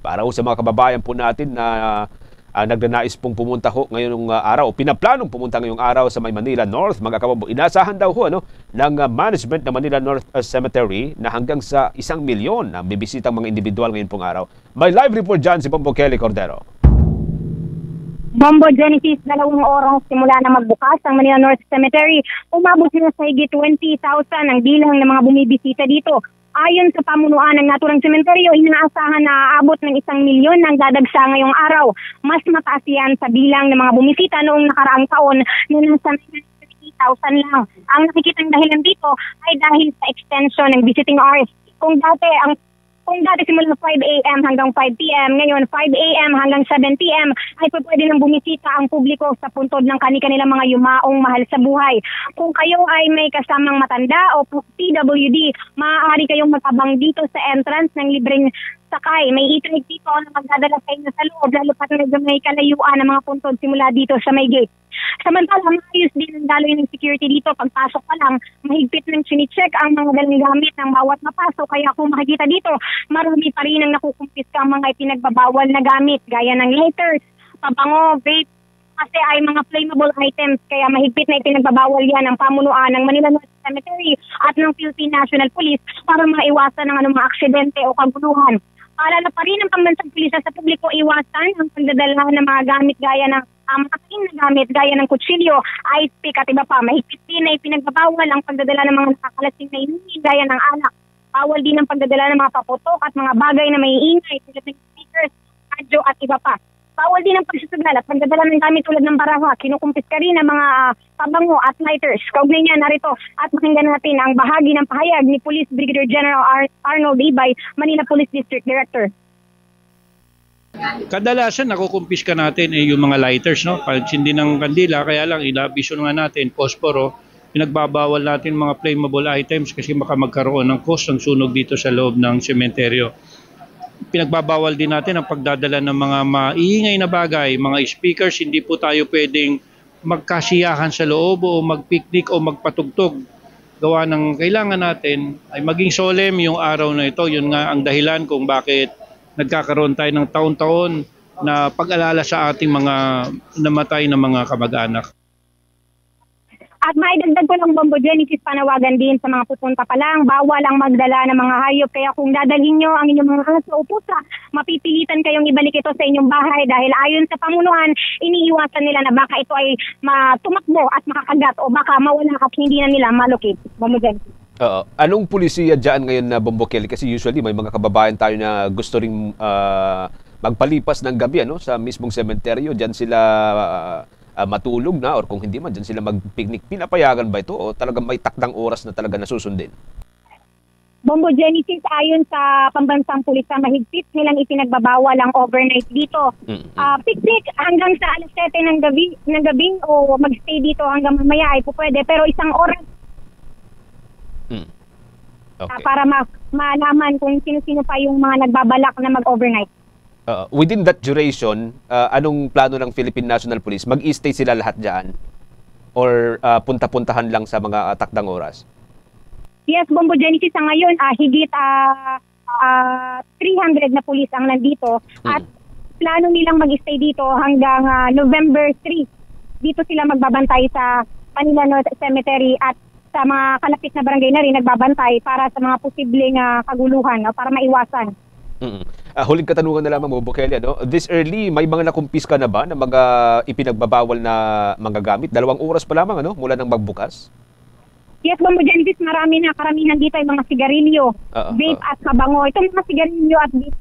Para sa mga kababayan po natin na nagnanais pong pumunta ho ngayong araw, pinaplanong pumunta ngayong araw sa may Manila North, mga kababo. Inasahan daw ho ng management ng Manila North Cemetery na hanggang sa 1 milyon na bibisitang mga individual ngayon pong araw. May live report dyan si Bombo Kelly Cordero. Bombo Genesis, 2 oras simula na magbukas ang Manila North Cemetery. Umabot na sa higit 20,000 ang bilang ng mga bumibisita dito. Ayon sa pamunuan ng naturang sementeryo, inaasahan na aabot ng 1 milyon ang dadagsa ngayong araw. Mas mataas yan sa bilang ng mga bumisita noong nakaraang taon na nasa 90,000 lang. Ang nakikitang dahilan dito ay dahil sa extension ng visiting hours. Kung dati simula 5 a.m. hanggang 5 p.m., ngayon 5 a.m. hanggang 7 p.m. ay pwede nang bumisita ang publiko sa puntod ng kanilang mga yumaong mahal sa buhay. Kung kayo ay may kasamang matanda o PWD, maaari kayong magabang dito sa entrance ng libreng sakay. May e-trike dito na magdadala sa inyo sa loob, lalo pat na may kalayuan ng mga puntod simula dito sa may gate. Samantala, maayos din ang daloy ng security dito. Pagpasok pa lang, mahigpit ng sinicheck ang mga dalang gamit ng bawat mapasok. Kaya kung makikita dito, marami pa rin ang nakukumpiska ang mga ipinagbabawal na gamit, gaya ng lighters, pabango, vape, kasi ay mga flammable items. Kaya mahigpit na ipinagbabawal yan ng pamunuan ng Manila North Cemetery at ng Philippine National Police para maiwasan ng mga aksidente o kaguluhan. Paalala pa rin ng pambansang pulisya sa publiko, iwasan ang pagdadala ng mga gamit gaya ng makating na gamit gaya ng kutsilyo, ice pick at iba pa. Mahigpit din na ipinagbabawal ang pagdadala ng mga nakakalasing na inumin gaya ng alak. Bawal din ang pagdadala ng mga paputok at mga bagay na may ingay tulad ng speakers, radyo at iba pa. Bawal din ang pagsusugal at pagdadala ng gamit tulad ng baraha. Kinukumpiska rin ang mga pabango at lighters. Kaugnay niya narito at makinggan natin ang bahagi ng pahayag ni Police Brigadier General Arnold Ibay, Manila Police District Director. Kadalasan nakukumpiska natin yung mga lighters, no? Pag sindi ng kandila, kaya lang inabiso nga natin, posporo, pinagbabawal natin mga flammable items kasi baka magkaroon ng cost ng sunog dito sa loob ng sementeryo. Pinagbabawal din natin ang pagdadala ng mga maiingay na bagay, mga speakers. Hindi po tayo pwedeng magkasiyahan sa loob o magpiknik o magpatugtog. Gawa ng kailangan natin ay maging solemn yung araw na ito. Yun nga ang dahilan kung bakit nagkakaroon tayo ng taon-taon na pag-alala sa ating mga namatay na mga kamag-anak. At maidagdag ko lang, Bombo Genesis, panawagan din sa mga pupunta pa lang, bawal ang magdala ng mga hayop. Kaya kung dadalhin nyo ang inyong mga aso o pusa, mapipilitan kayong ibalik ito sa inyong bahay dahil ayon sa pamunuan, iniiwasan nila na baka ito ay tumakbo at makakagat o baka mawala at hindi na nila malocate. Bombo Genesis. Anong pulisiya dyan ngayon na Bombo Kelly? Kasi usually may mga kababayan tayo na gusto ring magpalipas ng gabi sa mismong sementeryo. Dyan sila matulog na or kung hindi man, dyan sila mag-picnic. Pinapayagan ba ito o talagang may takdang oras na talaga nasusundin? Bombo Genesis, ayon sa pambansang pulis na mahigpit nilang ipinagbabawal ang overnight dito. Picnic hanggang sa alas 7 ng gabi o magstay dito hanggang mamaya ay pwede. Pero 1 oras okay. Para malaman kung sino-sino pa yung mga nagbabalak na mag-overnight. Within that duration, anong plano ng Philippine National Police? Mag-i-stay sila lahat dyan? Or punta-puntahan lang sa mga takdang oras? Yes, Bombo Genesis, sa ngayon, higit 300 na pulis ang nandito. At plano nilang mag-stay dito hanggang November 3. Dito sila magbabantay sa Manila North Cemetery at sa mga kalapit na barangay na rin nagbabantay para sa mga posibleng kaguluhan, para maiwasan. Huling katanungan na lamang, Bombo Kelly, this early, may mga nakumpiska na ba na mga ipinagbabawal na mga gamit? 2 oras pa lamang mula nang magbukas? Yes, Bombo Genesis, marami na. Karamihan dito ay mga sigarilyo, vape at kabango. Itong mga sigarilyo at vape,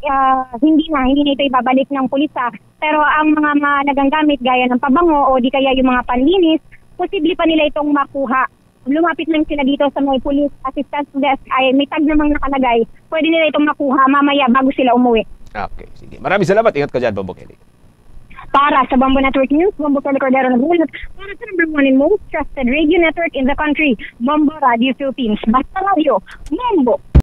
hindi na ito ibabalik ng pulisa. Pero ang mga nagagamit gaya ng pabango o di kaya yung mga panlinis, posible pa nila itong makuha. Lumapit lang sila dito sa may police assistance desk ay may tag namang nakalagay. Pwede nila itong makuha mamaya bago sila umuwi. Okay, sige. Maraming salamat. Ingat ka dyan, Bombo Kelly. Para sa Bombo Network News, Bombo Kelly Cordero nagbulot. Para sa number 1 and most trusted radio network in the country, Bombo Radio Philippines. Basta radio, Bombo!